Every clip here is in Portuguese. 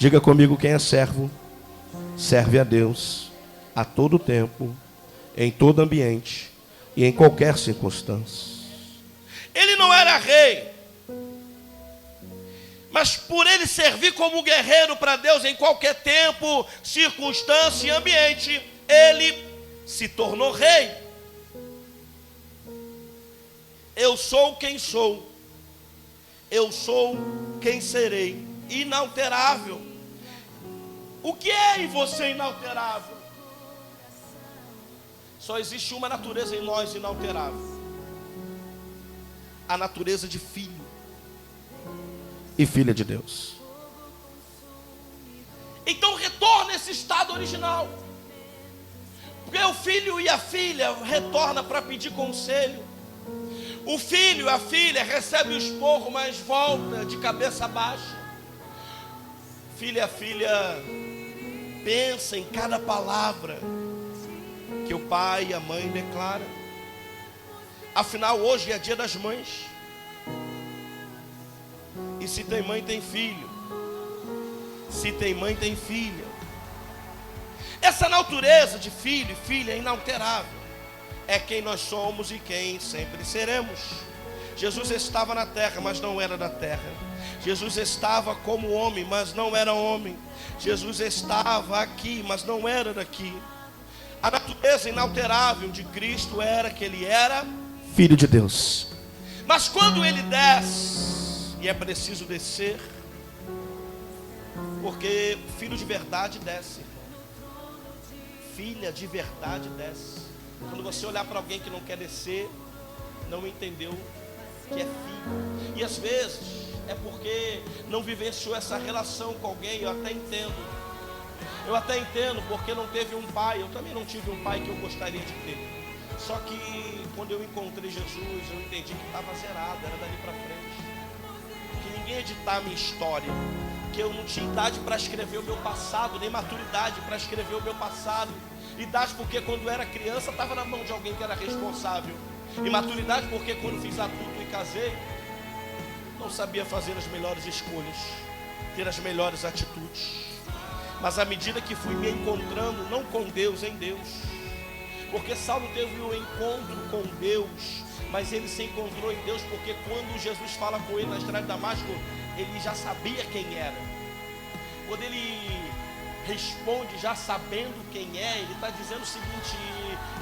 Diga comigo, quem é servo, serve a Deus a todo tempo, em todo ambiente e em qualquer circunstância. Ele não era rei, mas por ele servir como guerreiro para Deus em qualquer tempo, circunstância e ambiente, ele se tornou rei. Eu sou quem sou, eu sou quem serei, inalterável. O que é em você inalterável? Só existe uma natureza em nós inalterável: a natureza de filho e filha de Deus. Então retorna esse estado original, porque o filho e a filha retorna para pedir conselho. O filho e a filha recebe o esporro, mas volta de cabeça baixa. Filho e a filha pensa em cada palavra que o pai e a mãe declaram. Afinal, hoje é dia das mães. E se tem mãe, tem filho. Se tem mãe, tem filha. Essa natureza de filho e filha é inalterável. É quem nós somos e quem sempre seremos. Jesus estava na terra, mas não era da terra. Jesus estava como homem, mas não era homem. Jesus estava aqui, mas não era daqui. A natureza inalterável de Cristo era que ele era filho de Deus. Mas quando ele desce, e é preciso descer, porque filho de verdade desce, filha de verdade desce. Quando você olhar para alguém que não quer descer, não entendeu que é filho. E às vezes é porque não vivenciou essa relação com alguém. Eu até entendo porque não teve um pai. Eu também não tive um pai que eu gostaria de ter. Só que quando eu encontrei Jesus, eu entendi que estava zerado, era dali para frente. Que ninguém ia editar a minha história, que eu não tinha idade para escrever o meu passado, nem maturidade para escrever o meu passado. Idade porque quando era criança estava na mão de alguém que era responsável. E maturidade porque quando fiz adulto e casei, não sabia fazer as melhores escolhas, ter as melhores atitudes. Mas à medida que fui me encontrando, não com Deus, em Deus. Porque Saulo teve um encontro com Deus, mas ele se encontrou em Deus porque quando Jesus fala com ele na estrada de Damasco, ele já sabia quem era. Quando ele responde já sabendo quem é, ele está dizendo o seguinte: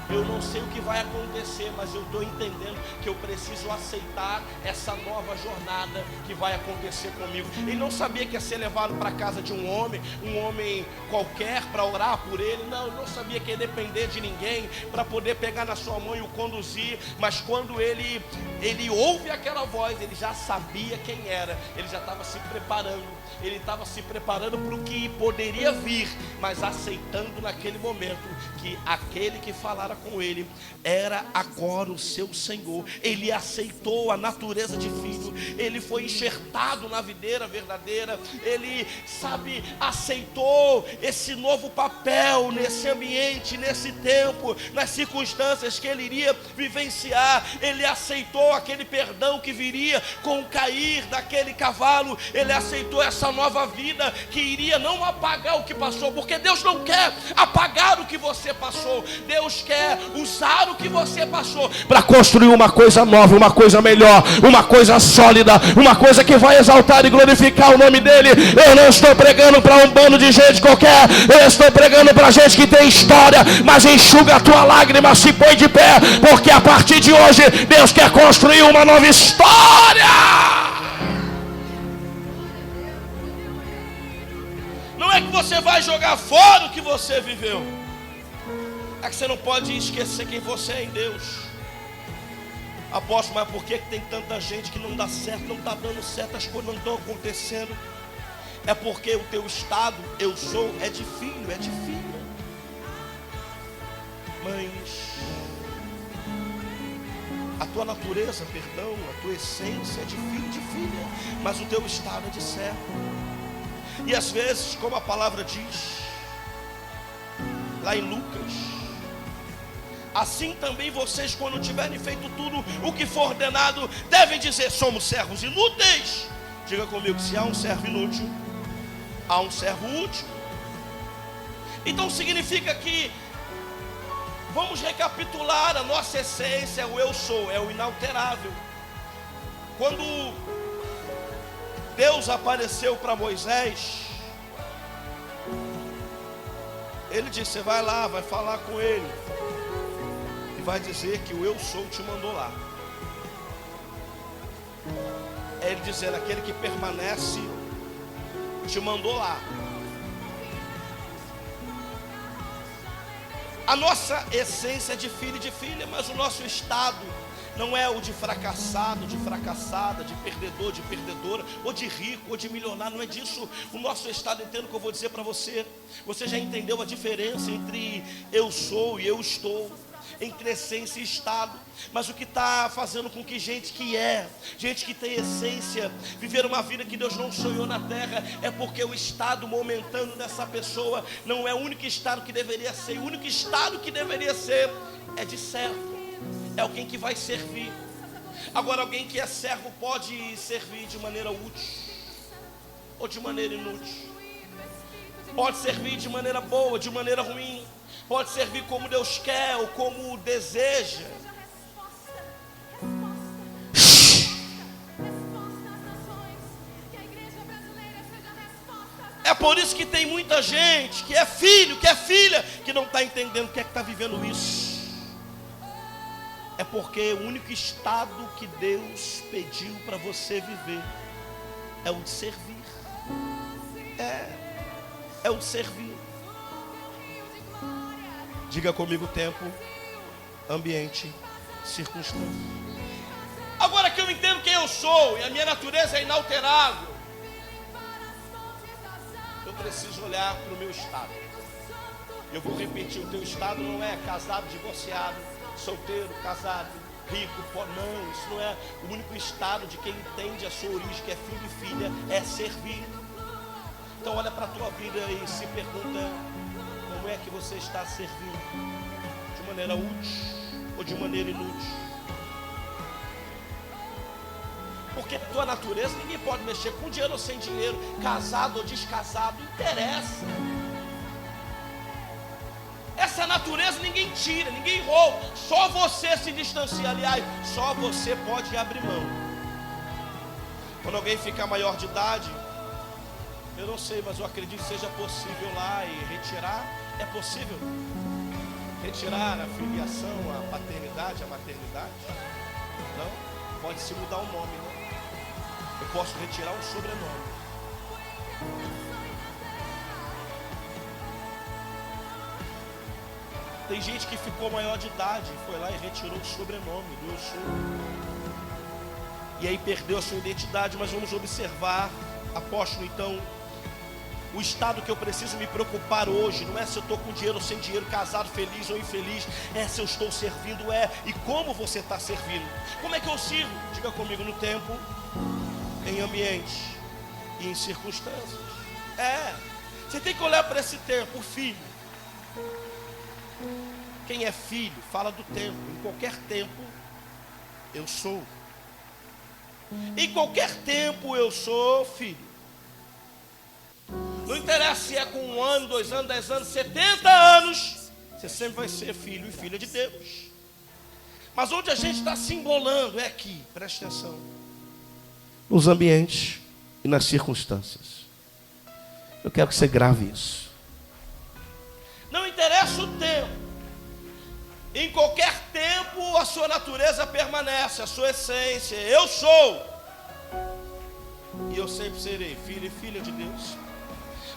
eu não sei o que vai acontecer, mas eu estou entendendo que eu preciso aceitar essa nova jornada que vai acontecer comigo. Ele não sabia que ia ser levado para a casa de um homem qualquer para orar por ele. Não, ele não sabia que ia depender de ninguém para poder pegar na sua mão e o conduzir. Mas quando ele ouve aquela voz, ele já sabia quem era. Ele já estava se preparando. Ele estava se preparando para o que poderia vir, mas aceitando naquele momento que aquele que falara com ele era agora o seu Senhor. Ele aceitou a natureza de filho, ele foi enxertado na videira verdadeira, ele, aceitou esse novo papel nesse ambiente, nesse tempo, nas circunstâncias que ele iria vivenciar. Ele aceitou aquele perdão que viria com o cair daquele cavalo, ele aceitou essa nova vida que iria não apagar o que passou, porque Deus não quer apagar o que você passou. Deus quer usar o que você passou para construir uma coisa nova, uma coisa melhor, uma coisa sólida, uma coisa que vai exaltar e glorificar o nome dele. Eu não estou pregando para um bando de gente qualquer, eu estou pregando para gente que tem história. Mas enxuga a tua lágrima, se põe de pé, porque a partir de hoje Deus quer construir uma nova história. Não é que você vai jogar fora o que você viveu, é que você não pode esquecer quem você é em Deus. Apóstolo, mas por que tem tanta gente que não dá certo, não está dando certo, as coisas não estão acontecendo? É porque o teu estado, eu sou, é de filho, é de filha. Mães, a tua natureza, perdão, a tua essência é de filho, de filha, mas o teu estado é de servo. E às vezes, como a palavra diz lá em Lucas, assim também vocês, quando tiverem feito tudo o que for ordenado, devem dizer: somos servos inúteis. Diga comigo, se há um servo inútil, há um servo útil. Então significa que, vamos recapitular, a nossa essência, o eu sou, é o inalterável. Quando Deus apareceu para Moisés, Ele disse: você vai lá, vai falar com ele e vai dizer que o eu sou te mandou lá. É Ele dizendo: aquele que permanece te mandou lá. A nossa essência é de filho e de filha, mas o nosso estado não é o de fracassado, de fracassada, de perdedor, de perdedora, ou de rico, ou de milionário. Não é disso o nosso estado. Entendo o que eu vou dizer para você. Você já entendeu a diferença entre eu sou e eu estou, entre essência e estado. Mas o que está fazendo com que gente que tem essência, viver uma vida que Deus não sonhou na terra, é porque o estado momentâneo dessa pessoa não é o único estado que deveria ser. O único estado que deveria ser é de servo, é alguém que vai servir. Agora, alguém que é servo pode servir de maneira útil ou de maneira inútil, pode servir de maneira boa, de maneira ruim, pode servir como Deus quer ou como deseja. É por isso que tem muita gente que é filho, que é filha, que não está entendendo o que é que está vivendo isso. É porque o único estado que Deus pediu para você viver é o de servir. É o de servir. Diga comigo: tempo, ambiente, circunstância. Agora que eu entendo quem eu sou e a minha natureza é inalterável, eu preciso olhar para o meu estado. Eu vou repetir: o teu estado não é casado, divorciado, solteiro, casado, rico, pobre. Não, isso não é o único estado de quem entende a sua origem, que é filho e filha, é servir. Então olha para a tua vida e se pergunta: como é que você está servindo? De maneira útil ou de maneira inútil? Porque a tua natureza ninguém pode mexer, com dinheiro ou sem dinheiro, casado ou descasado, não interessa. Essa natureza ninguém tira, ninguém rouba, só você se distancia. Aliás, só você pode abrir mão. Quando alguém ficar maior de idade, eu não sei, mas eu acredito que seja possível lá e retirar. É possível retirar a filiação, a paternidade, a maternidade? Não? Pode se mudar o nome, né? Eu posso retirar um sobrenome. Tem gente que ficou maior de idade, foi lá e retirou o sobrenome do eu sou. E aí perdeu a sua identidade. Mas vamos observar, apóstolo, então, o estado que eu preciso me preocupar hoje não é se eu estou com dinheiro ou sem dinheiro, casado, feliz ou infeliz, é se eu estou servindo, e como você está servindo. Como é que eu sirvo? Diga comigo: no tempo, em ambiente e em circunstâncias. Você tem que olhar para esse tempo. O filho, quem é filho, fala do tempo. Em qualquer tempo, eu sou. Em qualquer tempo, eu sou filho. Não interessa se é com 1 ano, 2 anos, 10 anos, 70 anos, você sempre vai ser filho e filha de Deus. Mas onde a gente está se embolando é aqui, preste atenção, nos ambientes e nas circunstâncias. Eu quero que você grave isso. Não interessa o tempo, em qualquer tempo a sua natureza permanece, a sua essência. Eu sou, e eu sempre serei filho e filha de Deus.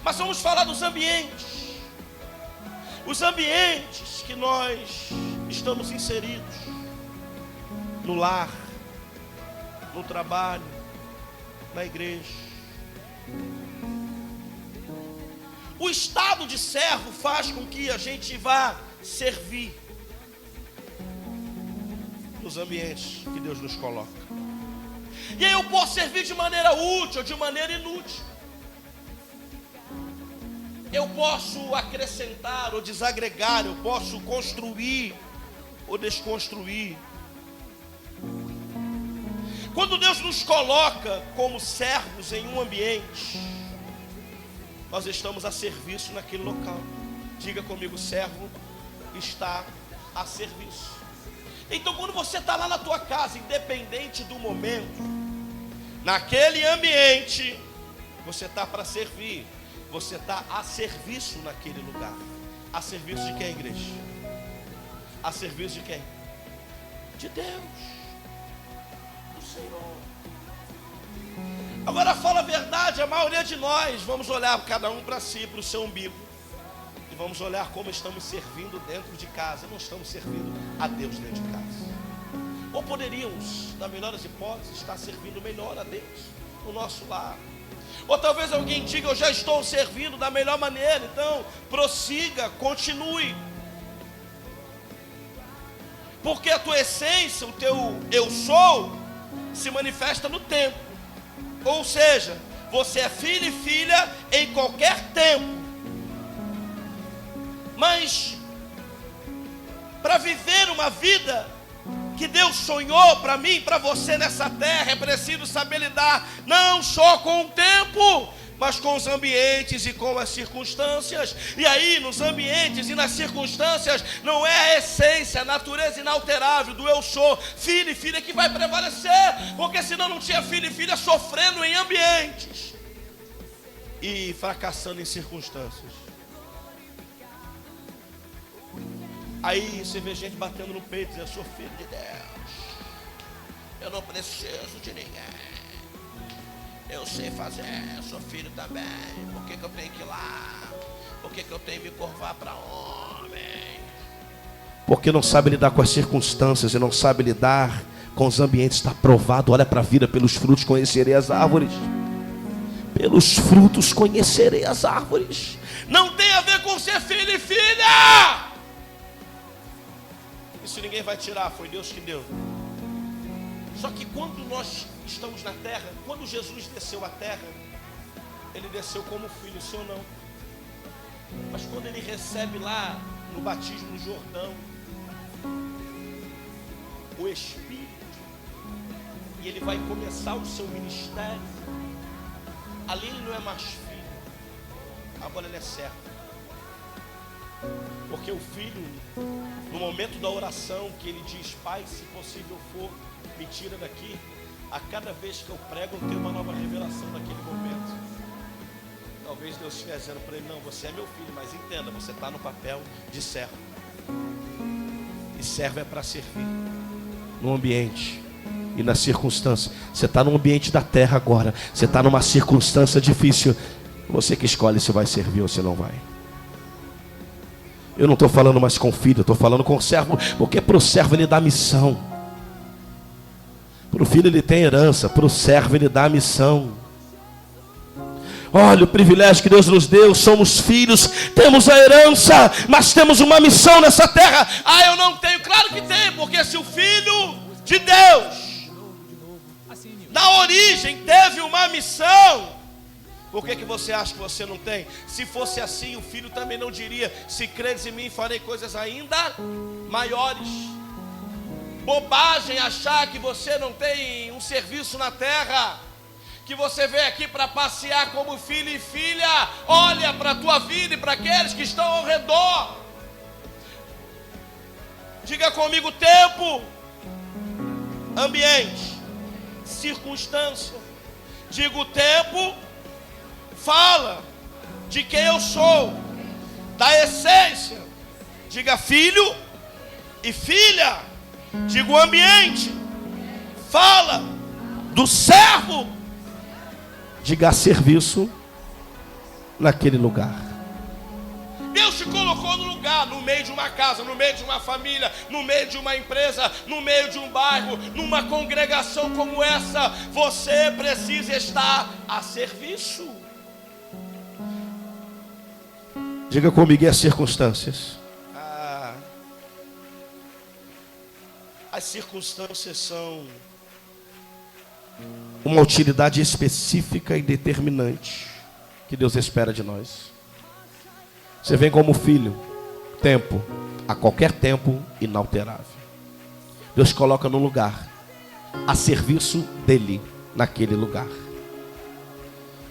Mas vamos falar dos ambientes. Os ambientes que nós estamos inseridos: no lar, no trabalho, na igreja. O estado de servo faz com que a gente vá servir nos ambientes que Deus nos coloca. E aí eu posso servir de maneira útil ou de maneira inútil. Eu posso acrescentar ou desagregar, eu posso construir ou desconstruir. Quando Deus nos coloca como servos em um ambiente, nós estamos a serviço naquele local. Diga comigo, servo está a serviço. Então quando você está lá na tua casa, independente do momento, naquele ambiente, você está para servir. Você está a serviço naquele lugar. A serviço de quem, igreja? A serviço de quem? De Deus, do Senhor. Agora fala a verdade, a maioria de nós vamos olhar cada um para si, para o seu umbigo, e vamos olhar como estamos servindo dentro de casa. Não estamos servindo a Deus dentro de casa. Ou poderíamos, na melhor das hipóteses, estar servindo melhor a Deus no nosso lar. Ou talvez alguém diga, eu já estou servindo da melhor maneira. Então prossiga, continue, porque a tua essência, o teu eu sou, se manifesta no tempo. Ou seja, você é filho e filha em qualquer tempo. Mas para viver uma vida que Deus sonhou para mim, para você nessa terra, é preciso saber lidar não só com o tempo, mas com os ambientes e com as circunstâncias. E aí, nos ambientes e nas circunstâncias, não é a essência, a natureza inalterável do eu sou, filho e filha, que vai prevalecer, porque senão não tinha filho e filha sofrendo em ambientes e fracassando em circunstâncias. Aí você vê gente batendo no peito, dizendo, eu sou filho de Deus, eu não preciso de ninguém, eu sei fazer, eu sou filho também, por que eu tenho que ir lá? Por que eu tenho que me curvar para homem? Porque não sabe lidar com as circunstâncias e não sabe lidar com os ambientes. Está provado, olha para a vida, pelos frutos conhecerei as árvores. Pelos frutos conhecerei as árvores. Não tem a ver com ser filho e filha. Isso ninguém vai tirar, foi Deus que deu. Só que quando nós estamos na terra, quando Jesus desceu à terra, ele desceu como filho, sim ou não? Mas quando ele recebe lá no batismo no Jordão o Espírito, e ele vai começar o seu ministério, ali ele não é mais filho, agora ele é servo. Porque o filho, no momento da oração, que ele diz, Pai, se possível for, me tira daqui, a cada vez que eu prego, eu tenho uma nova revelação naquele momento. Talvez Deus esteja dizendo para ele, não, você é meu filho, mas entenda, você está no papel de servo. E servo é para servir no ambiente e na circunstância. Você está no ambiente da terra agora, você está numa circunstância difícil, você que escolhe se vai servir ou se não vai. Eu não estou falando mais com o filho, eu estou falando com o servo, porque para o servo ele dá missão. Para o filho ele tem herança, para o servo ele dá missão. Olha o privilégio que Deus nos deu, somos filhos, temos a herança, mas temos uma missão nessa terra. Ah, eu não tenho, claro que tem, porque se o filho de Deus, na origem, teve uma missão, por que você acha que você não tem? Se fosse assim, o filho também não diria, se credes em mim, farei coisas ainda maiores. Bobagem achar que você não tem um serviço na terra, que você veio aqui para passear como filho e filha. Olha para a tua vida e para aqueles que estão ao redor. Diga comigo, tempo, ambiente, circunstância. Diga o tempo, fala de quem eu sou, da essência. Diga filho e filha. Diga o ambiente, fala do servo. Diga serviço naquele lugar. Deus te colocou no lugar, no meio de uma casa, no meio de uma família, no meio de uma empresa, no meio de um bairro, numa congregação como essa. Você precisa estar a serviço. Diga comigo, e as circunstâncias? As circunstâncias são uma utilidade específica e determinante que Deus espera de nós. Você vem como filho, tempo, a qualquer tempo, inalterável. Deus coloca no lugar, a serviço dele, naquele lugar.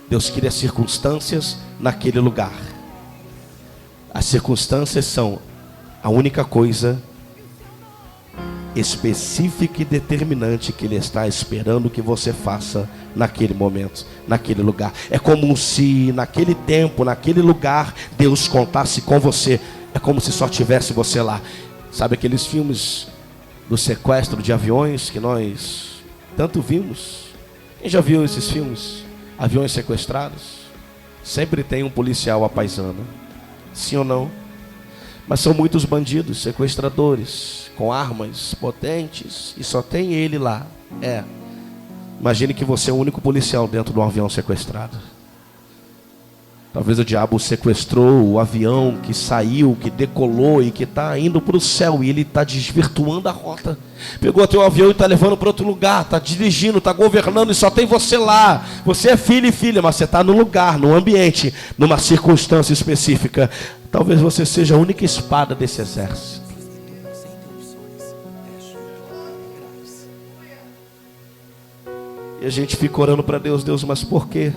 Deus cria circunstâncias naquele lugar. As circunstâncias são a única coisa específica e determinante que Ele está esperando que você faça naquele momento, naquele lugar. É como se naquele tempo, naquele lugar, Deus contasse com você. É como se só tivesse você lá. Sabe aqueles filmes do sequestro de aviões que nós tanto vimos? Quem já viu esses filmes? Aviões sequestrados? Sempre tem um policial apaisando. Sim ou não? Mas são muitos bandidos, sequestradores, com armas potentes, e só tem ele lá. Imagine que você é o único policial dentro de um avião sequestrado. Talvez o diabo sequestrou o avião que saiu, que decolou e que está indo para o céu, e ele está desvirtuando a rota. Pegou teu avião e está levando para outro lugar, está dirigindo, está governando, e só tem você lá. Você é filho e filha, mas você está no lugar, no ambiente, numa circunstância específica. Talvez você seja a única espada desse exército. E a gente fica orando para Deus, Deus, mas por quê?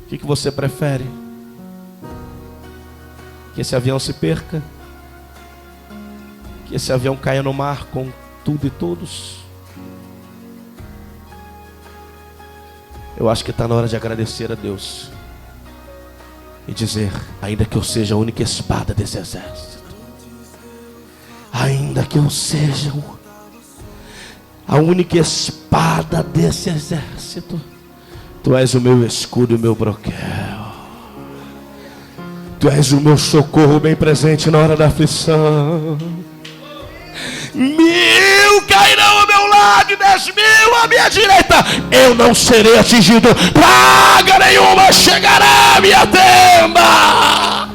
O que você prefere? Que esse avião se perca? Que esse avião caia no mar com tudo e todos? Eu acho que está na hora de agradecer a Deus e dizer: ainda que eu seja a única espada desse exército, ainda que eu seja a única espada desse exército, Tu és o meu escudo e o meu broquel. Tu és o meu socorro bem presente na hora da aflição. 1000 cairão ao meu lado e 10.000 à minha direita, eu não serei atingido. Praga nenhuma chegará à minha tenda.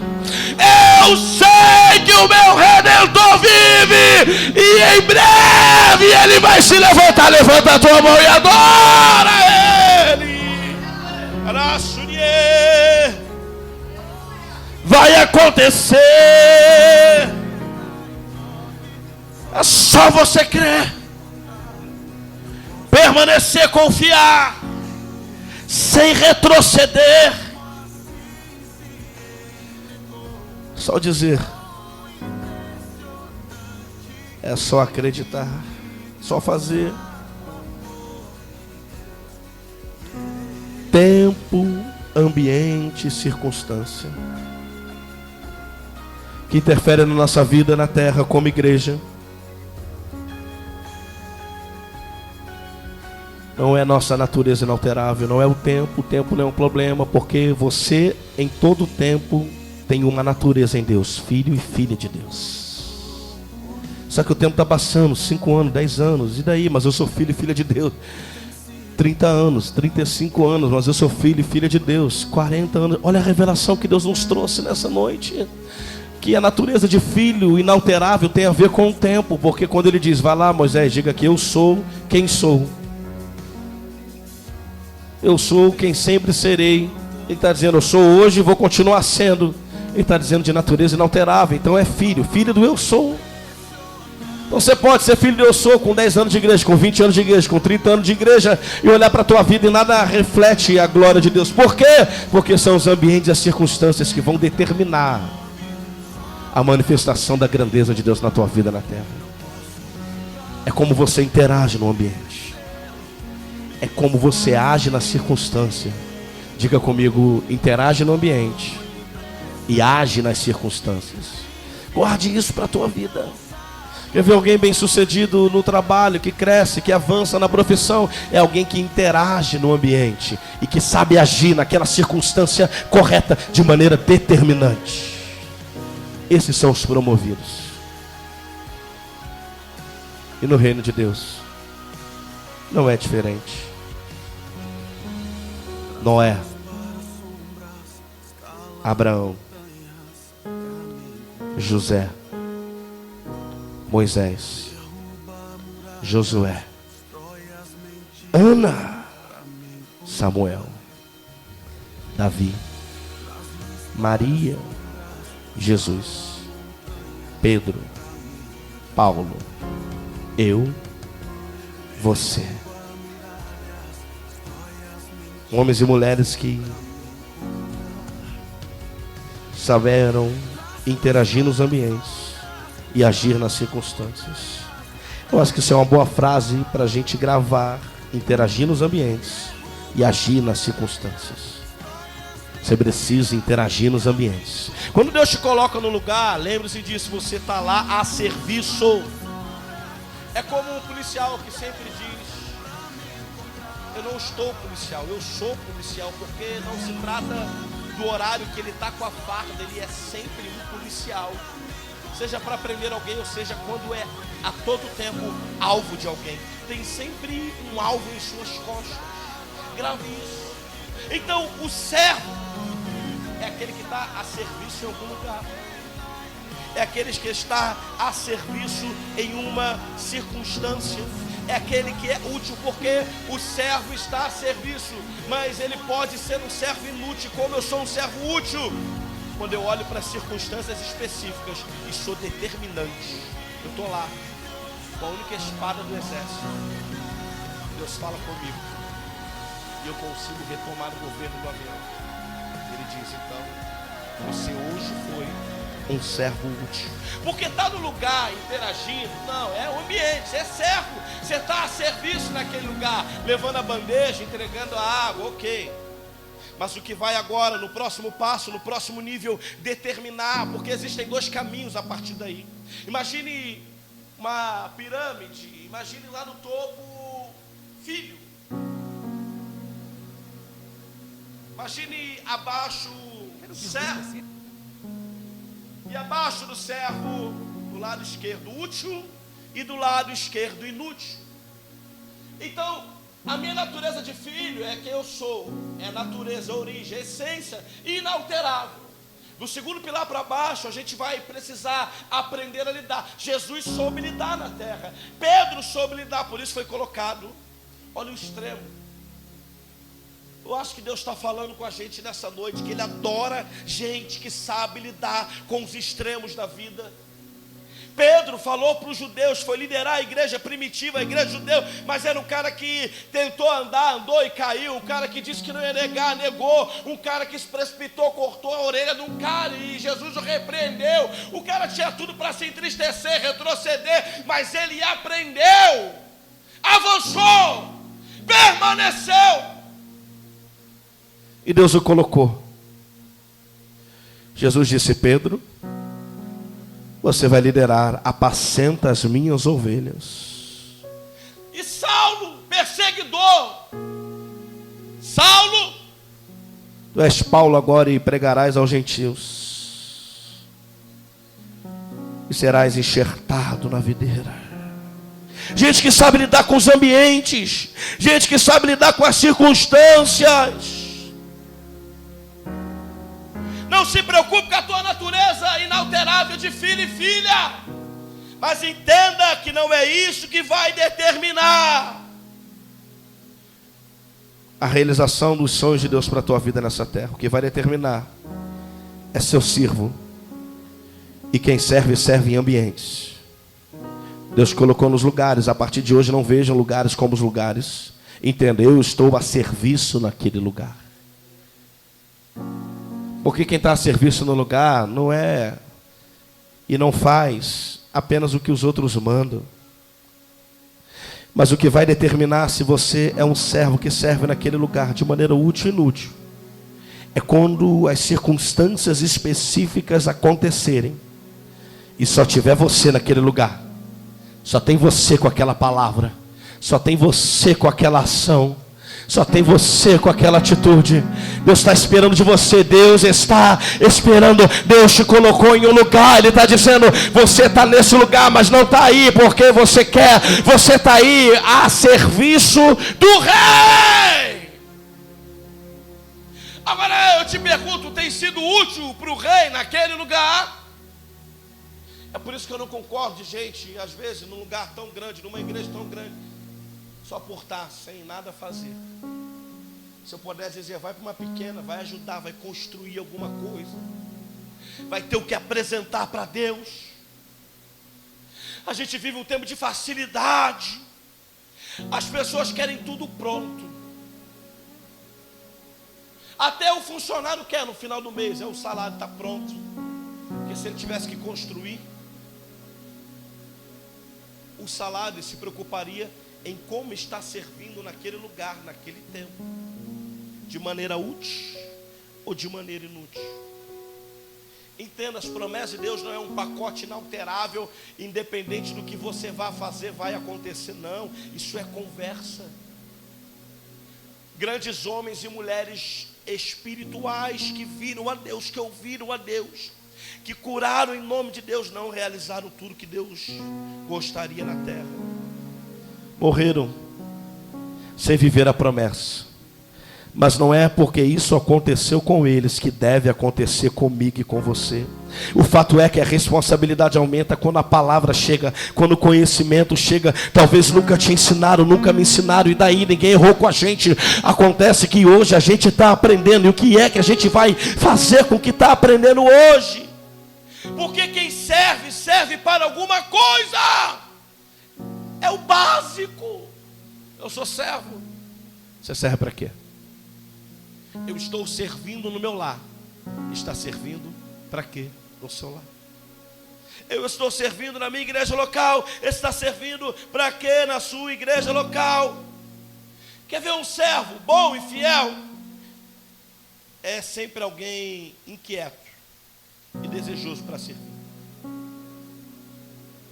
Eu sei que o meu Redentor vive, e em breve Ele vai se levantar. Levanta a tua mão e adora Ele. Vai acontecer. É só você crer, permanecer, confiar, sem retroceder. Só dizer, é só acreditar, só fazer. Tempo, ambiente, circunstância que interfere na nossa vida na terra como igreja. Não é nossa natureza inalterável, não é o tempo não é um problema, porque você em todo tempo tem uma natureza em Deus, filho e filha de Deus. Só que o tempo está passando, 5 anos, 10 anos, e daí? Mas eu sou filho e filha de Deus. 30 anos, 35 anos, mas eu sou filho e filha de Deus. 40 anos, olha a revelação que Deus nos trouxe nessa noite. Que a natureza de filho inalterável tem a ver com o tempo, porque quando ele diz, vai lá Moisés, diga que eu sou quem sou. Eu sou quem sempre serei. Ele está dizendo, eu sou hoje e vou continuar sendo. Ele está dizendo de natureza inalterável. Então é filho, filho do eu sou. Então você pode ser filho do eu sou com 10 anos de igreja, com 20 anos de igreja, com 30 anos de igreja, e olhar para a tua vida e nada reflete a glória de Deus. Por quê? Porque são os ambientes e as circunstâncias que vão determinar a manifestação da grandeza de Deus na tua vida na terra. É como você interage no ambiente. É como você age na circunstância. Diga comigo, interage no ambiente e age nas circunstâncias. Guarde isso para a tua vida. Quer ver alguém bem sucedido no trabalho, que cresce, que avança na profissão? É alguém que interage no ambiente e que sabe agir naquela circunstância correta de maneira determinante. Esses são os promovidos. E no reino de Deus não é diferente. Noé, Abraão, José, Moisés, Josué, Ana, Samuel, Davi, Maria, Jesus, Pedro, Paulo, eu, você, Homens e mulheres que souberam interagir nos ambientes e agir nas circunstâncias. Eu acho que isso é uma boa frase para a gente gravar: interagir nos ambientes e agir nas circunstâncias. Você precisa interagir nos ambientes. Quando Deus te coloca no lugar, lembre-se disso, você está lá a serviço. É como um policial que sempre diz: eu não estou policial, eu sou policial, porque não se trata do horário que ele está com a farda, ele é sempre um policial. Seja para prender alguém, ou seja, quando é a todo tempo alvo de alguém. Tem sempre um alvo em suas costas. Grave isso. Então, o servo é aquele que está a serviço em algum lugar. É aquele que está a serviço em uma circunstância. É aquele que é útil, porque o servo está a serviço. Mas ele pode ser um servo inútil, como eu sou um servo útil. Quando eu olho para circunstâncias específicas e sou determinante, eu estou lá, com a única espada do exército. Deus fala comigo e eu consigo retomar o governo do avião. Ele diz: então, você hoje foi um servo útil. Porque está no lugar interagindo, não, é o ambiente, você é servo. Você está a serviço naquele lugar, levando a bandeja, entregando a água, ok. Mas o que vai agora, no próximo passo, no próximo nível, determinar, porque existem dois caminhos a partir daí. Imagine uma pirâmide, imagine lá no topo, filho. Imagine abaixo, servo. E abaixo do servo, do lado esquerdo, útil, e do lado esquerdo, inútil. Então, a minha natureza de filho é quem eu sou, é natureza, origem, essência inalterável. Do segundo pilar para baixo, a gente vai precisar aprender a lidar. Jesus soube lidar na terra, Pedro soube lidar, por isso foi colocado. Olha o extremo. Eu acho que Deus está falando com a gente nessa noite, que Ele adora gente que sabe lidar com os extremos da vida. Pedro falou para os judeus, foi liderar a igreja primitiva, a igreja judeu, mas era um cara que tentou andar, andou e caiu, um cara que disse que não ia negar, negou, um cara que se precipitou, cortou a orelha de um cara e Jesus o repreendeu. O cara tinha tudo para se entristecer, retroceder, mas ele aprendeu, avançou, permaneceu. E Deus o colocou. Jesus disse: Pedro, você vai liderar, apacenta as minhas ovelhas. E Saulo, perseguidor, Saulo, tu és Paulo agora e pregarás aos gentios, e serás enxertado na videira. Gente que sabe lidar com os ambientes, gente que sabe lidar com as circunstâncias. Não se preocupe com a tua natureza inalterável de filho e filha, mas entenda que não é isso que vai determinar a realização dos sonhos de Deus para a tua vida nessa terra. O que vai determinar é seu servo. E quem serve, serve em ambientes. Deus colocou nos lugares. A partir de hoje não vejam lugares como os lugares. Entenda, eu estou a serviço naquele lugar. Porque quem está a serviço no lugar não é e não faz apenas o que os outros mandam. Mas o que vai determinar se você é um servo que serve naquele lugar de maneira útil e inútil é quando as circunstâncias específicas acontecerem e só tiver você naquele lugar. Só tem você com aquela palavra, só tem você com aquela ação, só tem você com aquela atitude. Deus está esperando de você. Deus está esperando. Deus te colocou em um lugar. Ele está dizendo: você está nesse lugar, mas não está aí porque você quer. Você está aí a serviço do rei. Agora eu te pergunto: tem sido útil para o rei naquele lugar? É por isso que eu não concordo de gente, às vezes, num lugar tão grande, numa igreja tão grande, só por estar sem nada a fazer. Se eu puder dizer, vai para uma pequena, vai ajudar, vai construir alguma coisa, vai ter o que apresentar para Deus. A gente vive um tempo de facilidade. As pessoas querem tudo pronto. Até o funcionário quer no final do mês, o salário está pronto. Porque se ele tivesse que construir, o salário se preocuparia em como está servindo naquele lugar, naquele tempo, de maneira útil ou de maneira inútil. Entenda, as promessas de Deus não é um pacote inalterável, independente do que você vá fazer, vai acontecer. Não, isso é conversa. Grandes homens e mulheres espirituais que viram a Deus, que ouviram a Deus, que curaram em nome de Deus, não realizaram tudo que Deus gostaria na terra. Morreram sem viver a promessa. Mas não é porque isso aconteceu com eles que deve acontecer comigo e com você. O fato é que a responsabilidade aumenta quando a palavra chega, quando o conhecimento chega. Talvez nunca te ensinaram, nunca me ensinaram, e daí ninguém errou com a gente. Acontece que hoje a gente está aprendendo. E o que é que a gente vai fazer com o que está aprendendo hoje? Porque quem serve, serve para alguma coisa. É o básico. Eu sou servo. Você serve para quê? Eu estou servindo no meu lar. Está servindo para quê no seu lar? Eu estou servindo na minha igreja local. Está servindo para quê na sua igreja local? Quer ver um servo bom e fiel? É sempre alguém inquieto e desejoso para servir.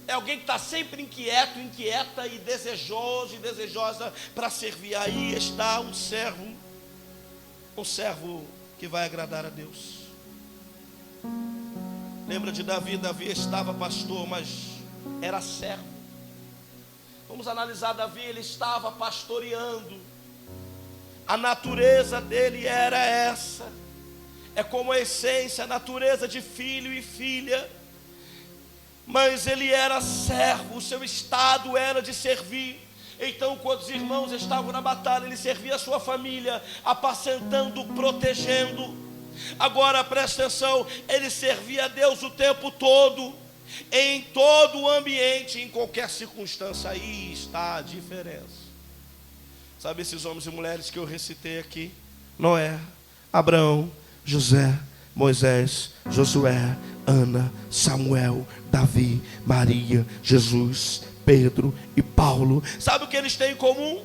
É alguém que está sempre inquieto, inquieta e desejoso e desejosa para servir. Aí está um servo que vai agradar a Deus. Lembra de Davi? Davi estava pastor, mas era servo. Vamos analisar Davi, ele estava pastoreando. A natureza dele era essa. É como a essência, a natureza de filho e filha. Mas ele era servo, o seu estado era de servir. Então, quando os irmãos estavam na batalha, ele servia a sua família, apacentando, protegendo. Agora presta atenção, ele servia a Deus o tempo todo, em todo o ambiente, em qualquer circunstância. Aí está a diferença. Sabe esses homens e mulheres que eu recitei aqui? Noé, Abraão, José, Moisés, Josué, Ana, Samuel, Davi, Maria, Jesus, Pedro e Paulo. Sabe o que eles têm em comum?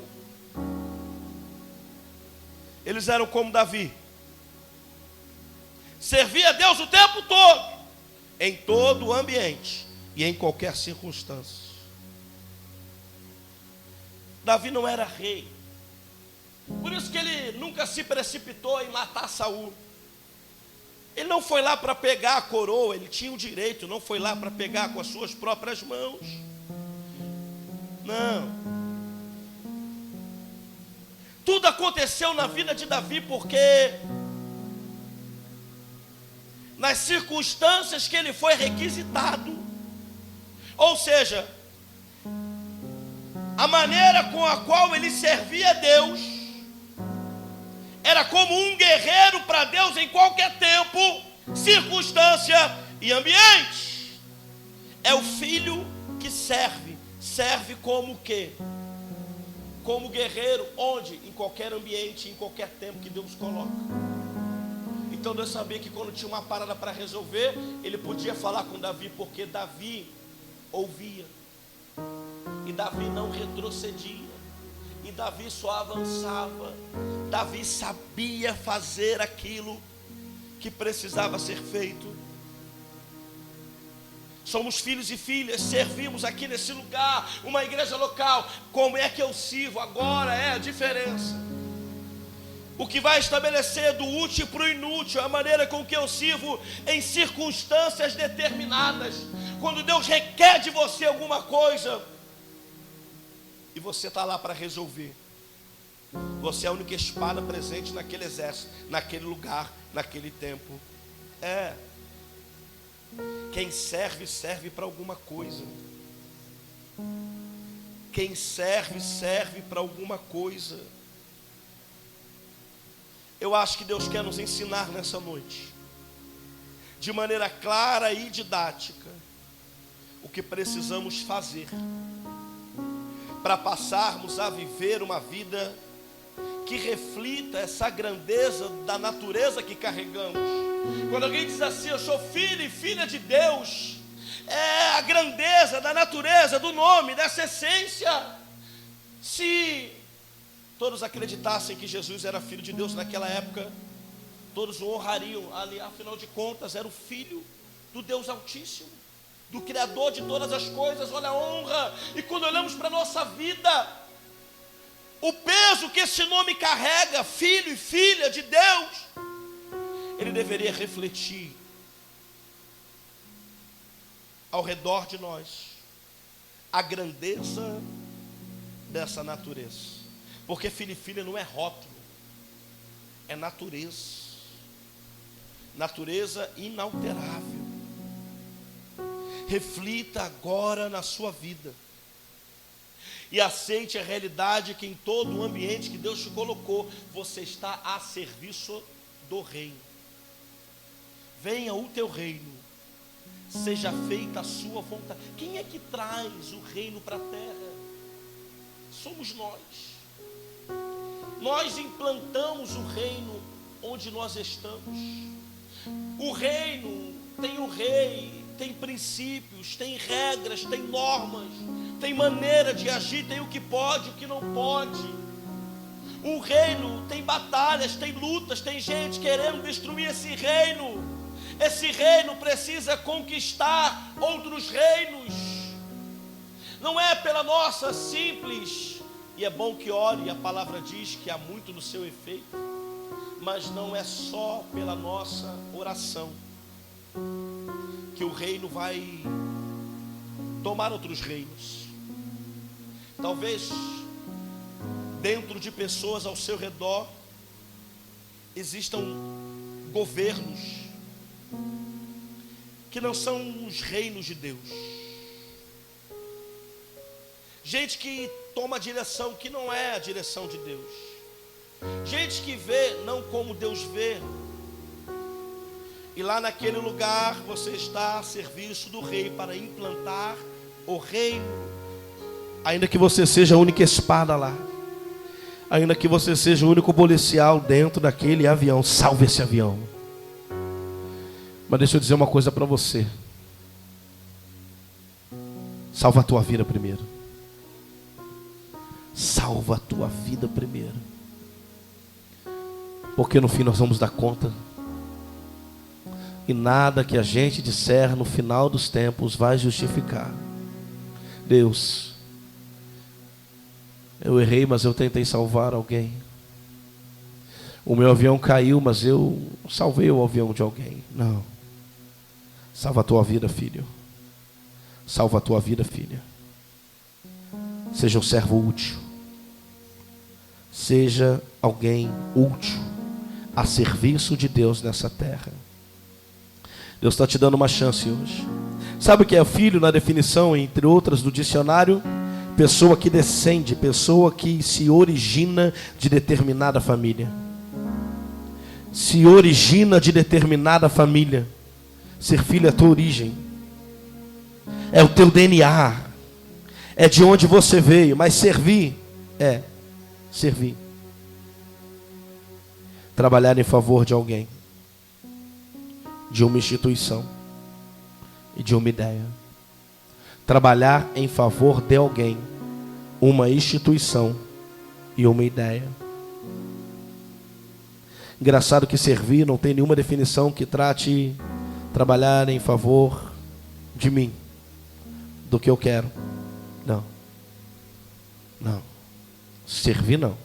Eles eram como Davi. Servia a Deus o tempo todo, em todo o ambiente e em qualquer circunstância. Davi não era rei. Por isso que ele nunca se precipitou em matar Saul. Ele não foi lá para pegar a coroa, ele tinha o direito, não foi lá para pegar com as suas próprias mãos. Não. Tudo aconteceu na vida de Davi porque nas circunstâncias que ele foi requisitado. Ou seja, a maneira com a qual ele servia a Deus era como um guerreiro para Deus em qualquer tempo, circunstância e ambiente. É o filho que serve. Serve como o quê? Como guerreiro, onde? Em qualquer ambiente, em qualquer tempo que Deus coloca. Então Deus sabia que quando tinha uma parada para resolver, ele podia falar com Davi, porque Davi ouvia. E Davi não retrocedia. E Davi só avançava. Davi sabia fazer aquilo que precisava ser feito. Somos filhos e filhas, servimos aqui nesse lugar, uma igreja local. Como é que eu sirvo? Agora é a diferença. O que vai estabelecer do útil para o inútil, a maneira com que eu sirvo em circunstâncias determinadas. Quando Deus requer de você alguma coisa, e você está lá para resolver. Você é a única espada presente naquele exército, naquele lugar, naquele tempo. Quem serve, serve para alguma coisa. Quem serve, serve para alguma coisa. Eu acho que Deus quer nos ensinar nessa noite, de maneira clara e didática, o que precisamos fazer para passarmos a viver uma vida que reflita essa grandeza da natureza que carregamos. Quando alguém diz assim, eu sou filho e filha de Deus, é a grandeza da natureza, do nome, dessa essência. Se todos acreditassem que Jesus era filho de Deus naquela época, todos o honrariam. Ali, afinal de contas, era o filho do Deus Altíssimo, do Criador de todas as coisas. Olha a honra. E quando olhamos para a nossa vida, o peso que esse nome carrega, filho e filha de Deus, ele deveria refletir ao redor de nós a grandeza dessa natureza. Porque filho e filha não é rótulo, é natureza. Natureza inalterável. Reflita agora na sua vida e aceite a realidade que em todo o ambiente que Deus te colocou, você está a serviço do reino. Venha o teu reino, seja feita a sua vontade. Quem é que traz o reino para a terra? Somos nós. Nós implantamos o reino onde nós estamos. O reino tem o rei, tem princípios, tem regras, tem normas, tem maneira de agir, tem o que pode, o que não pode. O reino tem batalhas, tem lutas, tem gente querendo destruir esse reino. Esse reino precisa conquistar outros reinos. Não é pela nossa simples, e é bom que ore, a palavra diz que há muito no seu efeito, mas não é só pela nossa oração que o reino vai tomar outros reinos. Talvez dentro de pessoas ao seu redor existam governos que não são os reinos de Deus. Gente que toma direção que não é a direção de Deus. Gente que vê não como Deus vê. E lá naquele lugar você está a serviço do rei para implantar o reino. Ainda que você seja a única espada lá, ainda que você seja o único policial dentro daquele avião, salve esse avião. Mas deixa eu dizer uma coisa para você. Salva a tua vida primeiro. Salva a tua vida primeiro. Porque no fim nós vamos dar conta. E nada que a gente disser no final dos tempos vai justificar. Deus, eu errei, mas eu tentei salvar alguém. O meu avião caiu, mas eu salvei o avião de alguém. Não. Salva a tua vida, filho. Salva a tua vida, filha. Seja um servo útil. Seja alguém útil a serviço de Deus nessa terra. Deus está te dando uma chance hoje. Sabe o que é filho na definição, entre outras, do dicionário? Pessoa que descende, pessoa que se origina de determinada família. Se origina de determinada família. Ser filho é a tua origem. É o teu DNA. É de onde você veio. Mas servir é servir. Trabalhar em favor de alguém, de uma instituição e de uma ideia. Trabalhar em favor de alguém, uma instituição e uma ideia. Engraçado que servir não tem nenhuma definição que trate trabalhar em favor de mim, do que eu quero. Não. Não. Servir não.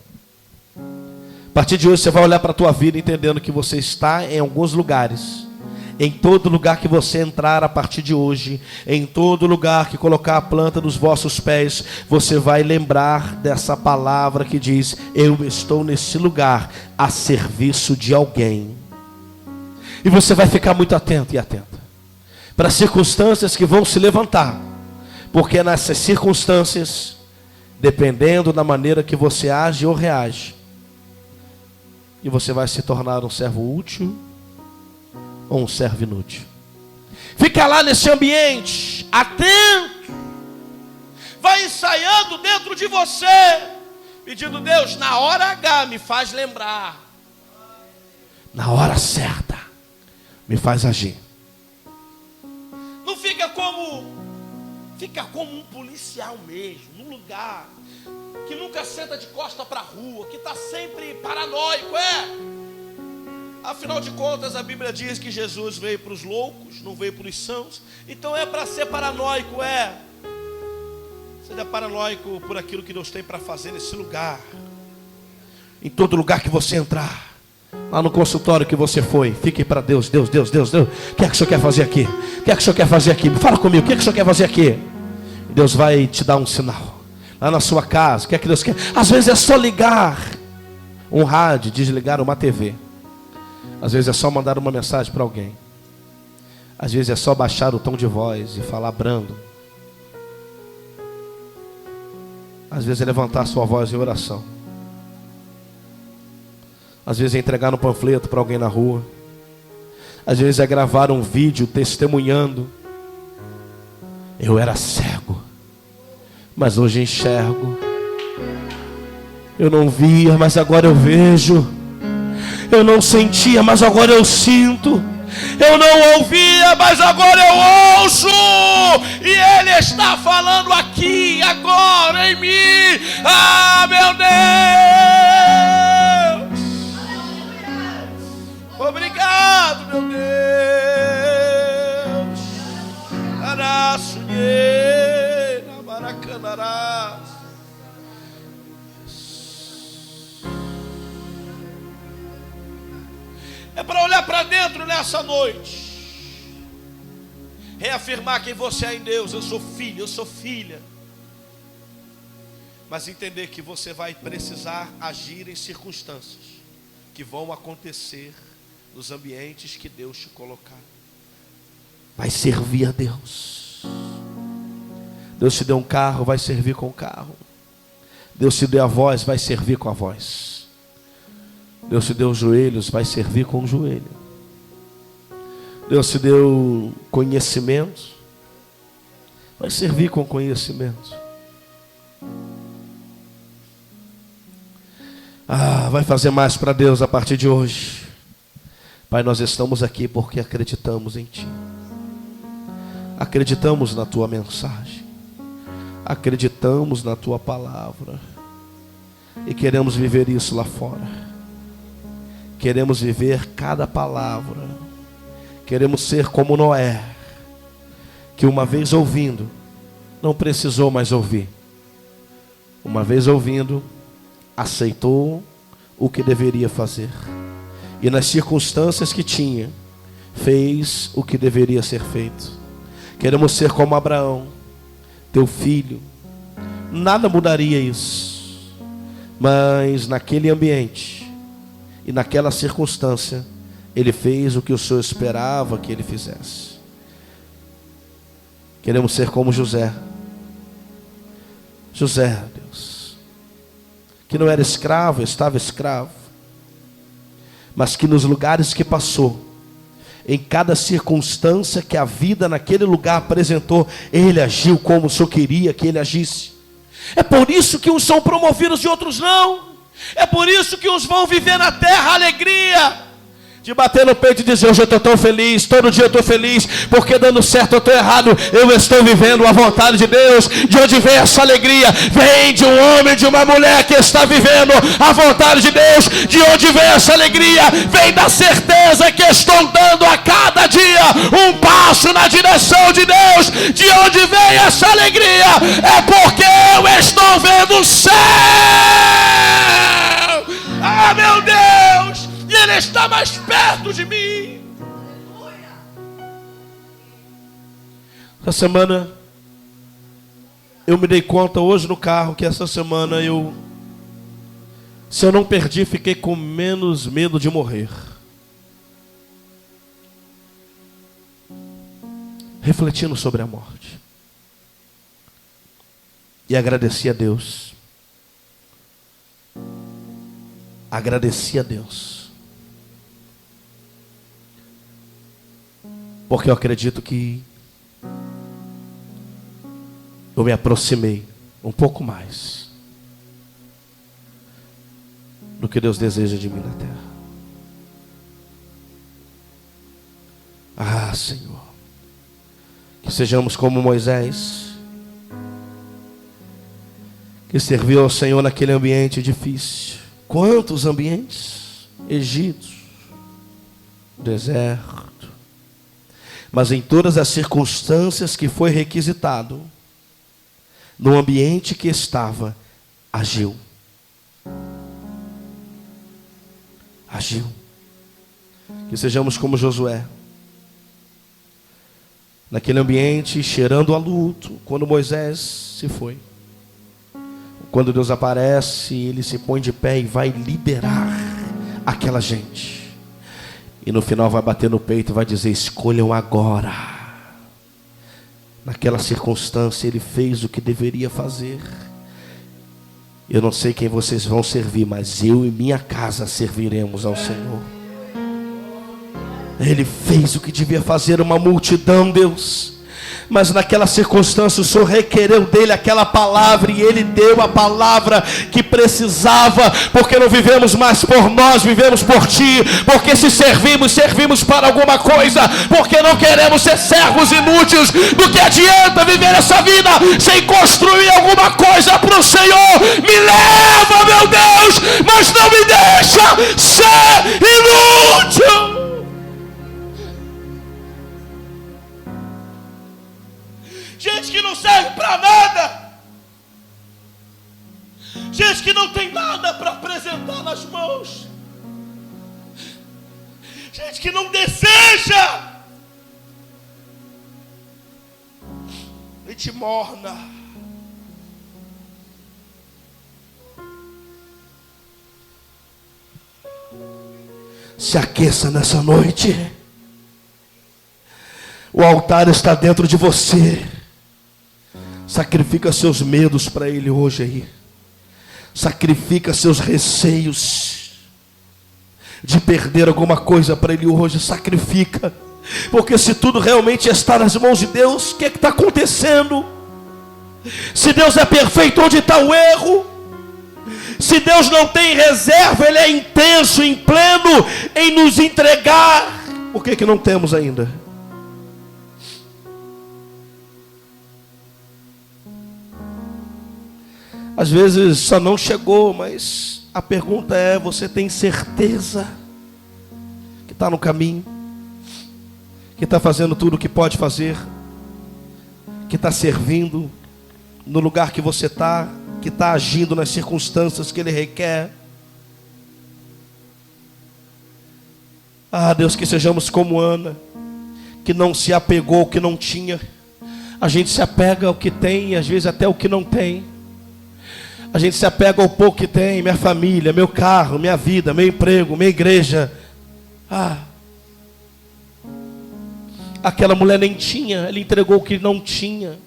A partir de hoje você vai olhar para a tua vida entendendo que você está em alguns lugares. Em todo lugar que você entrar a partir de hoje, em todo lugar que colocar a planta dos vossos pés, você vai lembrar dessa palavra que diz: eu estou nesse lugar a serviço de alguém. E você vai ficar muito atento e atenta para as circunstâncias que vão se levantar, porque nessas circunstâncias, dependendo da maneira que você age ou reage, e você vai se tornar um servo útil ou um servo inútil. Fica lá nesse ambiente, atento. Vai ensaiando dentro de você pedindo: Deus, na hora H me faz lembrar, na hora certa me faz agir. Não fica como um policial mesmo, num lugar que nunca senta de costa para a rua, que está sempre paranoico. Afinal de contas, a Bíblia diz que Jesus veio para os loucos, não veio para os sãos. Então é para ser paranoico. Seja paranoico por aquilo que Deus tem para fazer nesse lugar. Em todo lugar que você entrar, lá no consultório que você foi, fique para Deus. Deus, o que é que o Senhor quer fazer aqui? O que é que o Senhor quer fazer aqui? Fala comigo, o que é que o Senhor quer fazer aqui? Deus vai te dar um sinal. Lá na sua casa, o que é que Deus quer? Às vezes é só ligar um rádio, desligar uma TV. Às vezes é só mandar uma mensagem para alguém. Às vezes é só baixar o tom de voz e falar brando. Às vezes é levantar sua voz em oração. Às vezes é entregar um panfleto para alguém na rua. Às vezes é gravar um vídeo testemunhando: eu era cego, mas hoje enxergo. Eu não via, mas agora eu vejo. Eu não sentia, mas agora eu sinto. Eu não ouvia, mas agora eu ouço. E Ele está falando aqui, agora, em mim. Ah, meu Deus! Obrigado, meu Deus. Araçunheira, Maracanarás. É para olhar para dentro nessa noite, reafirmar quem você é em Deus. Eu sou filho, eu sou filha. Mas entender que você vai precisar agir em circunstâncias que vão acontecer nos ambientes que Deus te colocar. Vai servir a Deus. Deus te deu um carro, vai servir com o carro. Deus te deu a voz, vai servir com a voz. Deus te deu os joelhos, vai servir com o joelho. Deus te deu conhecimento, vai servir com conhecimento. Vai fazer mais para Deus a partir de hoje. Pai, nós estamos aqui porque acreditamos em Ti. Acreditamos na Tua mensagem. Acreditamos na Tua palavra. E queremos viver isso lá fora. Queremos viver cada palavra. Queremos ser como Noé, que uma vez ouvindo, não precisou mais ouvir. Uma vez ouvindo, aceitou o que deveria fazer. E nas circunstâncias que tinha, fez o que deveria ser feito. Queremos ser como Abraão, teu filho. Nada mudaria isso. Mas naquele ambiente e naquela circunstância, ele fez o que o Senhor esperava que ele fizesse. Queremos ser como José. José, Deus, que não era escravo, estava escravo, mas que nos lugares que passou, em cada circunstância que a vida naquele lugar apresentou, ele agiu como o Senhor queria que ele agisse. É por isso que uns são promovidos e outros não. É por isso que uns vão viver na terra a alegria de bater no peito e dizer: hoje eu estou tão feliz, todo dia eu estou feliz, porque dando certo eu estou errado, eu estou vivendo a vontade de Deus. De onde vem essa alegria? Vem de um homem, de uma mulher que está vivendo a vontade de Deus. De onde vem essa alegria? Vem da certeza que estou dando a cada dia um passo na direção de Deus. De onde vem essa alegria? É porque eu estou vendo o céu. Ah, meu Deus! E Ele está mais perto de mim. Essa semana eu me dei conta hoje no carro que essa semana se eu não perdi, fiquei com menos medo de morrer. Refletindo sobre a morte. E agradeci a Deus. Agradeci a Deus. Porque eu acredito que eu me aproximei um pouco mais do que Deus deseja de mim na terra. Ah, Senhor, que sejamos como Moisés, que serviu ao Senhor naquele ambiente difícil. Quantos ambientes? Egito, deserto, mas em todas as circunstâncias que foi requisitado, no ambiente que estava, agiu. Agiu. Que sejamos como Josué, naquele ambiente cheirando a luto, quando Moisés se foi. Quando Deus aparece, ele se põe de pé e vai liberar aquela gente. E no final vai bater no peito e vai dizer: escolham agora. Naquela circunstância ele fez o que deveria fazer. Eu não sei quem vocês vão servir, mas eu e minha casa serviremos ao Senhor. Ele fez o que devia fazer, uma multidão, Deus. Mas naquela circunstância o Senhor requereu dele aquela palavra, e ele deu a palavra que precisava, porque não vivemos mais por nós, vivemos por ti. Porque se servimos, servimos para alguma coisa, porque não queremos ser servos inúteis. Do que adianta viver essa vida sem construir alguma coisa para o Senhor? Me leva, meu Deus, mas não me deixa ser inútil. Gente que não serve para nada, gente que não tem nada para apresentar nas mãos, gente que não deseja, gente morna. Se aqueça nessa noite. O altar está dentro de você. Sacrifica seus medos para Ele hoje aí. Sacrifica seus receios de perder alguma coisa para Ele hoje. Sacrifica. Porque se tudo realmente está nas mãos de Deus, o que está acontecendo? Se Deus é perfeito, onde está o erro? Se Deus não tem reserva, Ele é intenso, em pleno, em nos entregar. Por que não temos ainda? Às vezes só não chegou, mas a pergunta é: você tem certeza que está no caminho? Que está fazendo tudo o que pode fazer? Que está servindo no lugar que você está? Que está agindo nas circunstâncias que Ele requer? Ah, Deus, que sejamos como Ana, que não se apegou ao que não tinha. A gente se apega ao que tem e às vezes até ao que não tem. A gente se apega ao pouco que tem, minha família, meu carro, minha vida, meu emprego, minha igreja. Aquela mulher nem tinha, ela entregou o que não tinha.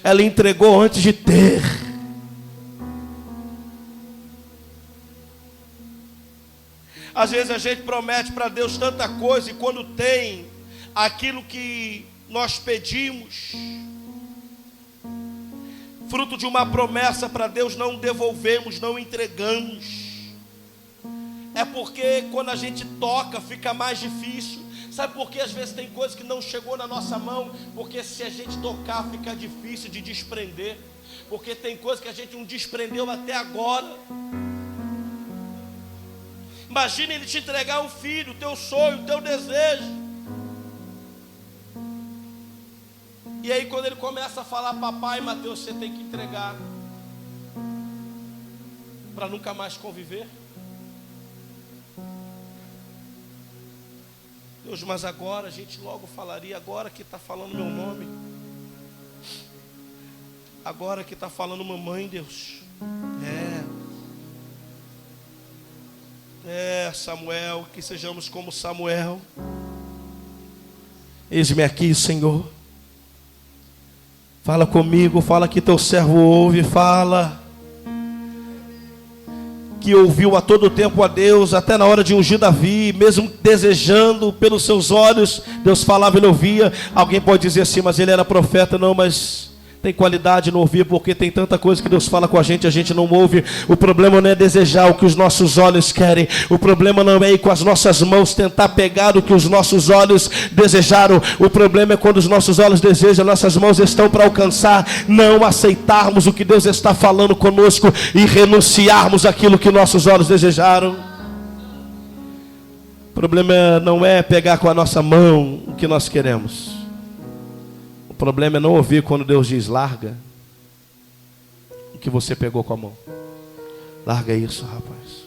Ela entregou antes de ter. Às vezes a gente promete para Deus tanta coisa, e quando tem aquilo que nós pedimos, fruto de uma promessa para Deus, não devolvemos, não entregamos. É porque quando a gente toca fica mais difícil. Sabe por que às vezes tem coisa que não chegou na nossa mão? Porque se a gente tocar fica difícil de desprender. Porque tem coisa que a gente não desprendeu até agora. Imagina Ele te entregar um filho, o teu sonho, o teu desejo. E aí quando Ele começa a falar: papai, Mateus, você tem que entregar, para nunca mais conviver. Deus, mas agora a gente logo falaria: agora que está falando meu nome, agora que está falando mamãe, Deus. Samuel, que sejamos como Samuel. Eis-me aqui, Senhor. Fala comigo, fala que teu servo ouve, fala. Que ouviu a todo tempo a Deus, até na hora de ungir Davi, mesmo desejando pelos seus olhos, Deus falava e ele ouvia. Alguém pode dizer assim: mas ele era profeta. Não, mas Tem qualidade no ouvir, porque tem tanta coisa que Deus fala com a gente não ouve. O problema não é desejar o que os nossos olhos querem. O problema não é ir com as nossas mãos tentar pegar o que os nossos olhos desejaram. O problema é quando os nossos olhos desejam, nossas mãos estão para alcançar, não aceitarmos o que Deus está falando conosco e renunciarmos àquilo que nossos olhos desejaram. O problema não é pegar com a nossa mão o que nós queremos. O problema é não ouvir quando Deus diz: larga o que você pegou com a mão. Larga isso, rapaz.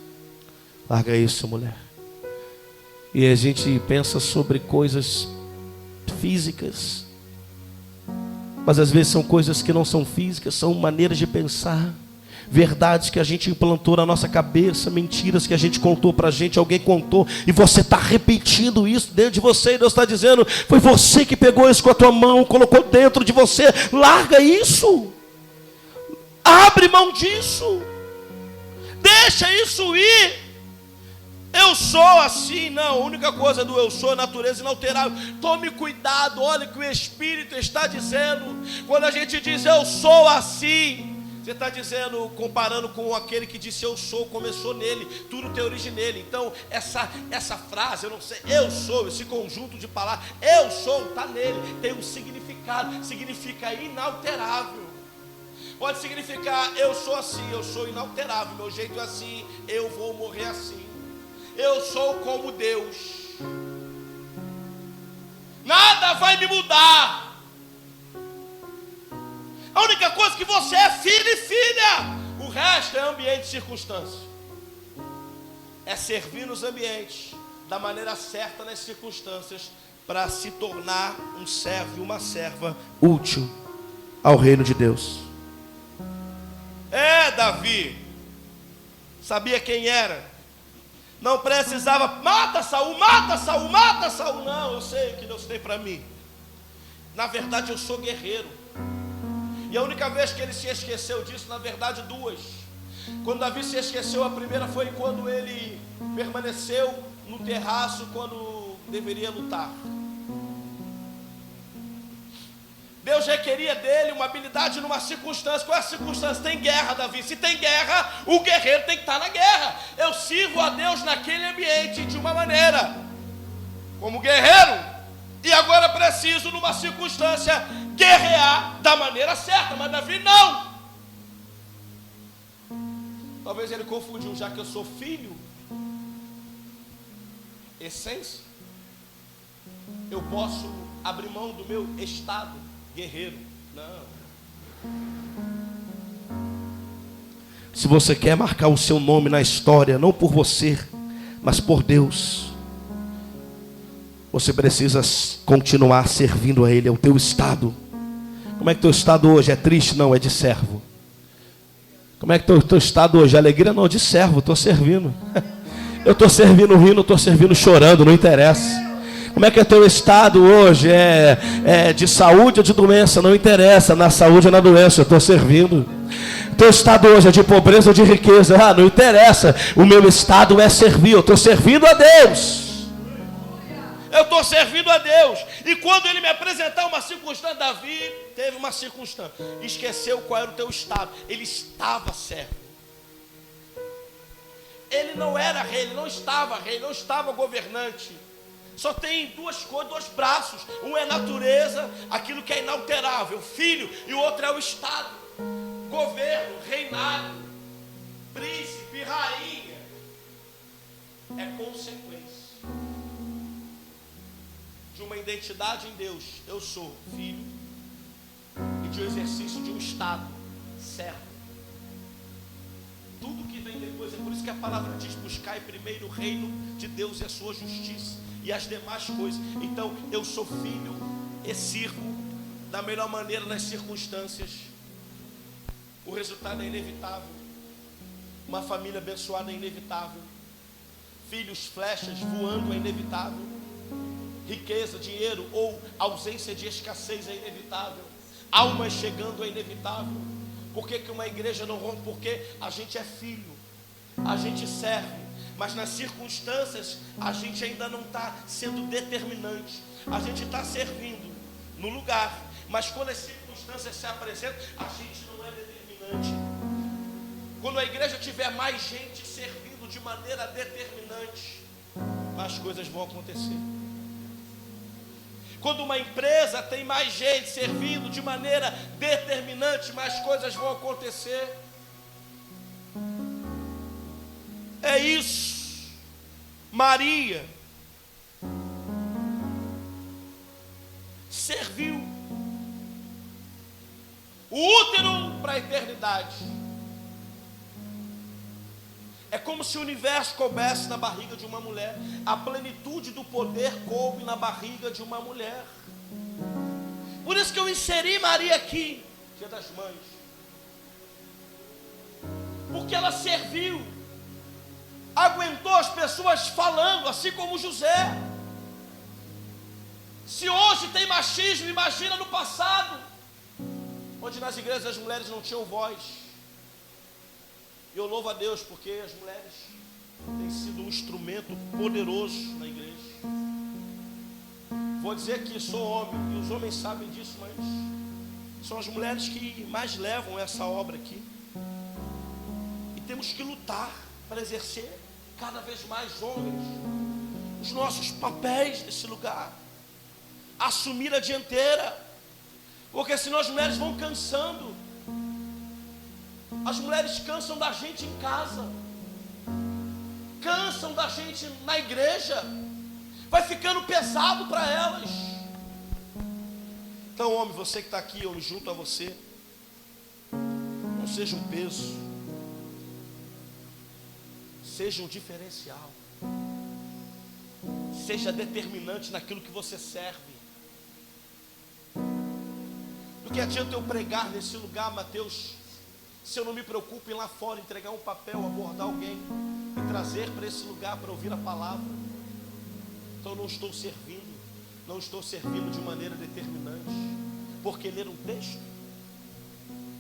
Larga isso, mulher. E a gente pensa sobre coisas físicas, mas às vezes são coisas que não são físicas, são maneiras de pensar. Verdades que a gente implantou na nossa cabeça, mentiras que a gente contou pra gente, alguém contou, e você está repetindo isso dentro de você, e Deus está dizendo: foi você que pegou isso com a tua mão, colocou dentro de você. Larga isso, abre mão disso, deixa isso ir. Eu sou assim, não, a única coisa do eu sou é natureza inalterável. Tome cuidado, olha o que o Espírito está dizendo. Quando a gente diz eu sou assim, você está dizendo, comparando com aquele que disse eu sou, começou nele, tudo tem origem nele. Então essa frase, eu não sei, eu sou, esse conjunto de palavras, eu sou, está nele, tem um significado, significa inalterável. Pode significar eu sou assim, eu sou inalterável, meu jeito é assim, eu vou morrer assim. Eu sou como Deus, nada vai me mudar. A única coisa que você é filho e filha, o resto é ambiente e circunstância. É servir nos ambientes da maneira certa nas circunstâncias, para se tornar um servo e uma serva útil ao reino de Deus. Davi sabia quem era, não precisava: mata Saul, mata Saul, mata Saul. Não, eu sei o que Deus tem para mim. Na verdade eu sou guerreiro. E a única vez que ele se esqueceu disso, na verdade duas. Quando Davi se esqueceu, a primeira foi quando ele permaneceu no terraço quando deveria lutar. Deus requeria dele uma habilidade numa circunstância. Qual é a circunstância? Tem guerra, Davi. Se tem guerra, o guerreiro tem que estar na guerra. Eu sirvo a Deus naquele ambiente de uma maneira, como guerreiro. E agora preciso, numa circunstância, guerrear da maneira certa. Mas Davi não. Talvez ele confundiu, já que eu sou filho, essência, eu posso abrir mão do meu estado guerreiro. Não. Se você quer marcar o seu nome na história, não por você, mas por Deus, você precisa continuar servindo a Ele. É o teu estado. Como é que teu estado hoje? É triste? Não, é de servo. Como é que teu estado hoje? Alegria? Não, de servo, estou servindo. Eu estou servindo rindo, estou servindo chorando, não interessa. Como é que é teu estado hoje? É de saúde ou de doença? Não interessa, na saúde ou na doença, eu estou servindo. Teu estado hoje é de pobreza ou de riqueza? Não interessa, o meu estado é servir, eu estou servindo a Deus. Eu estou servindo a Deus. E quando ele me apresentar uma circunstância, Davi teve uma circunstância, esqueceu qual era o teu estado. Ele estava servo. Ele não era rei, ele não estava rei, não estava governante. Só tem duas coisas, dois braços. Um é natureza, aquilo que é inalterável, filho, e o outro é o estado, governo, reinado, príncipe, rainha. É consequência de uma identidade em Deus. Eu sou filho, e de um exercício de um estado certo. Tudo que vem depois, é por isso que a palavra diz: buscai primeiro o reino de Deus e a sua justiça, e as demais coisas. Então eu sou filho e sirvo da melhor maneira nas circunstâncias. O resultado é inevitável. Uma família abençoada é inevitável. Filhos, flechas voando é inevitável. Riqueza, dinheiro ou ausência de escassez é inevitável. Almas chegando é inevitável. Por que uma igreja não rompe? Porque a gente é filho, a gente serve, mas nas circunstâncias a gente ainda não está sendo determinante. A gente está servindo no lugar, mas quando as circunstâncias circunstâncias se apresentam, a gente não é determinante. Quando a igreja tiver mais gente servindo de maneira determinante, as coisas vão acontecer. Quando uma empresa tem mais gente servindo de maneira determinante, mais coisas vão acontecer. É isso. Maria serviu o útero para a eternidade. É como se o universo coubesse na barriga de uma mulher. A plenitude do poder coube na barriga de uma mulher. Por isso que eu inseri Maria aqui, Dia das Mães. Porque ela serviu, aguentou as pessoas falando, assim como José. Se hoje tem machismo, imagina no passado, onde nas igrejas as mulheres não tinham voz. Eu louvo a Deus porque as mulheres têm sido um instrumento poderoso na igreja. Vou dizer que sou homem, e os homens sabem disso, mas são as mulheres que mais levam essa obra aqui. E temos que lutar para exercer cada vez mais, homens, os nossos papéis nesse lugar. Assumir a dianteira, porque senão as mulheres vão cansando. As mulheres cansam da gente em casa, cansam da gente na igreja, vai ficando pesado para elas. Então, homem, você que está aqui, eu me junto a você, não seja um peso, seja um diferencial, seja determinante naquilo que você serve. Do que adianta eu pregar nesse lugar, Mateus, se eu não me preocupo em ir lá fora, entregar um papel, abordar alguém e trazer para esse lugar para ouvir a palavra? Então eu não estou servindo de maneira determinante. Porque ler um texto,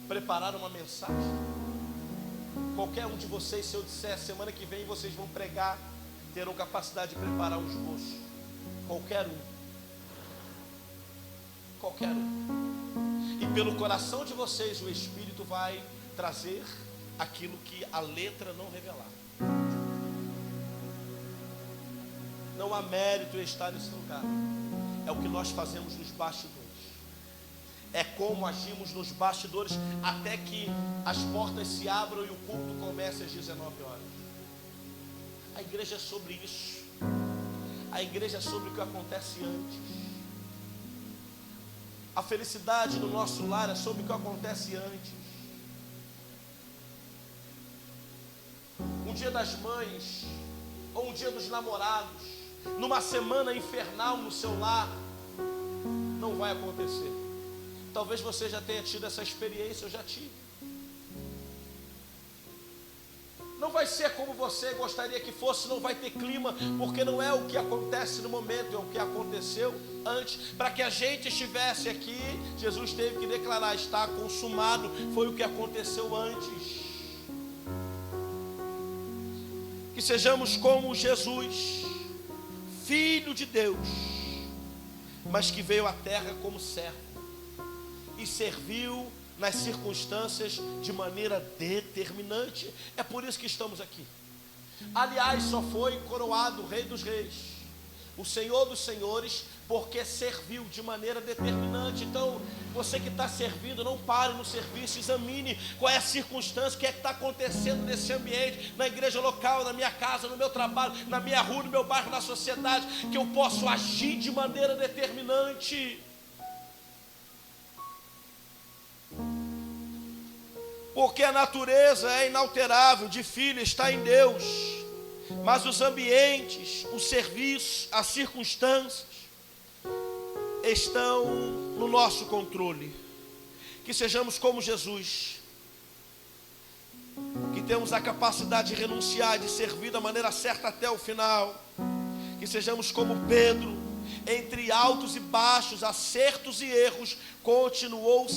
preparar uma mensagem, qualquer um de vocês, se eu disser semana que vem vocês vão pregar, terão capacidade de preparar um esboço. Qualquer um. E pelo coração de vocês o Espírito vai trazer aquilo que a letra não revelar. Não há mérito em estar nesse lugar. É o que nós fazemos nos bastidores. É como agimos nos bastidores até que as portas se abram e o culto comece às 19 horas. A igreja é sobre isso. A igreja é sobre o que acontece antes. A felicidade no nosso lar é sobre o que acontece antes. Um dia das mães, ou um dia dos namorados, numa semana infernal no seu lar, não vai acontecer. Talvez você já tenha tido essa experiência, eu já tive. Não vai ser como você gostaria que fosse, não vai ter clima, porque não é o que acontece no momento, é o que aconteceu antes. Para que a gente estivesse aqui, Jesus teve que declarar: está consumado. Foi o que aconteceu antes. Que sejamos como Jesus, Filho de Deus, mas que veio à terra como servo e serviu nas circunstâncias de maneira determinante. É por isso que estamos aqui. Aliás, só foi coroado o Rei dos Reis, o Senhor dos Senhores, porque serviu de maneira determinante. Então, você que está servindo, não pare no serviço, examine qual é a circunstância, o que é que está acontecendo nesse ambiente, na igreja local, na minha casa, no meu trabalho, na minha rua, no meu bairro, na sociedade, que eu posso agir de maneira determinante. Porque a natureza é inalterável, de filho está em Deus, mas os ambientes, o serviço, as circunstâncias estão no nosso controle. Que sejamos como Jesus, que temos a capacidade de renunciar, de servir da maneira certa até o final. Que sejamos como Pedro, entre altos e baixos, acertos e erros, continuou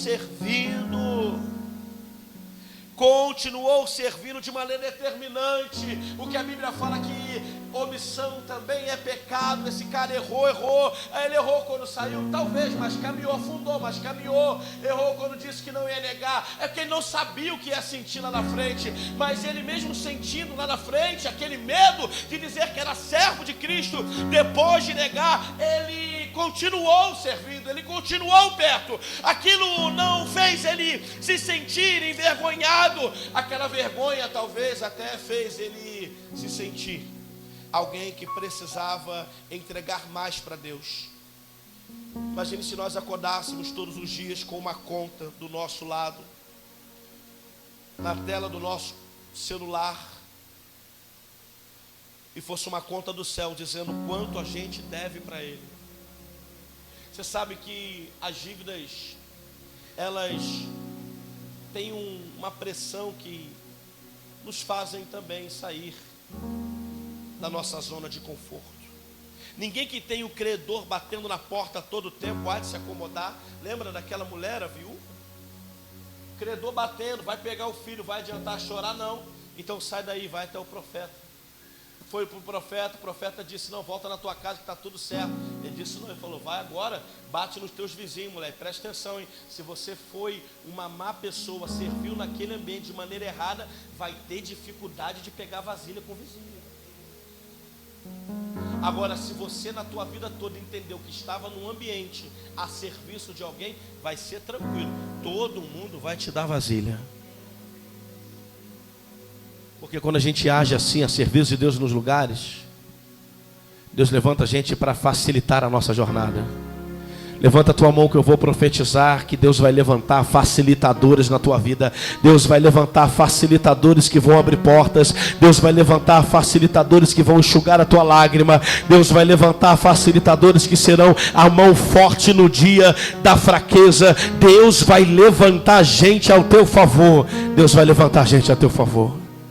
servindo de maneira determinante. O que a Bíblia fala que Omissão também é pecado. Esse cara errou. Aí ele errou quando saiu, talvez, mas caminhou, afundou, mas caminhou. Errou quando disse que não ia negar. É porque ele não sabia o que ia sentir lá na frente. Mas ele mesmo sentindo lá na frente aquele medo de dizer que era servo de Cristo, depois de negar, ele continuou servindo, ele continuou perto. Aquilo não fez ele se sentir envergonhado. Aquela vergonha talvez até fez ele se sentir alguém que precisava entregar mais para Deus. Imagine se nós acordássemos todos os dias com uma conta do nosso lado, na tela do nosso celular, e fosse uma conta do céu dizendo quanto a gente deve para Ele. Você sabe que as dívidas, elas têm uma pressão que nos fazem também sair da nossa zona de conforto. Ninguém que tem o credor batendo na porta todo o tempo há de se acomodar. Lembra daquela mulher, a viúva? Credor batendo, vai pegar o filho, vai adiantar chorar? Não. Então sai daí, vai até o profeta. Foi para o profeta disse, não, volta na tua casa que está tudo certo. Ele disse, não, ele falou, vai agora, bate nos teus vizinhos, moleque, presta atenção, hein? Se você foi uma má pessoa, serviu naquele ambiente de maneira errada, vai ter dificuldade de pegar vasilha com o vizinho. Agora, se você na tua vida toda entendeu que estava num ambiente a serviço de alguém, vai ser tranquilo, todo mundo vai te dar vasilha. Porque quando a gente age assim, a serviço de Deus nos lugares, Deus levanta a gente para facilitar a nossa jornada. Levanta a tua mão que eu vou profetizar que Deus vai levantar facilitadores na tua vida. Deus vai levantar facilitadores que vão abrir portas. Deus vai levantar facilitadores que vão enxugar a tua lágrima. Deus vai levantar facilitadores que serão a mão forte no dia da fraqueza. Deus vai levantar gente ao teu favor. Deus vai levantar gente a teu favor.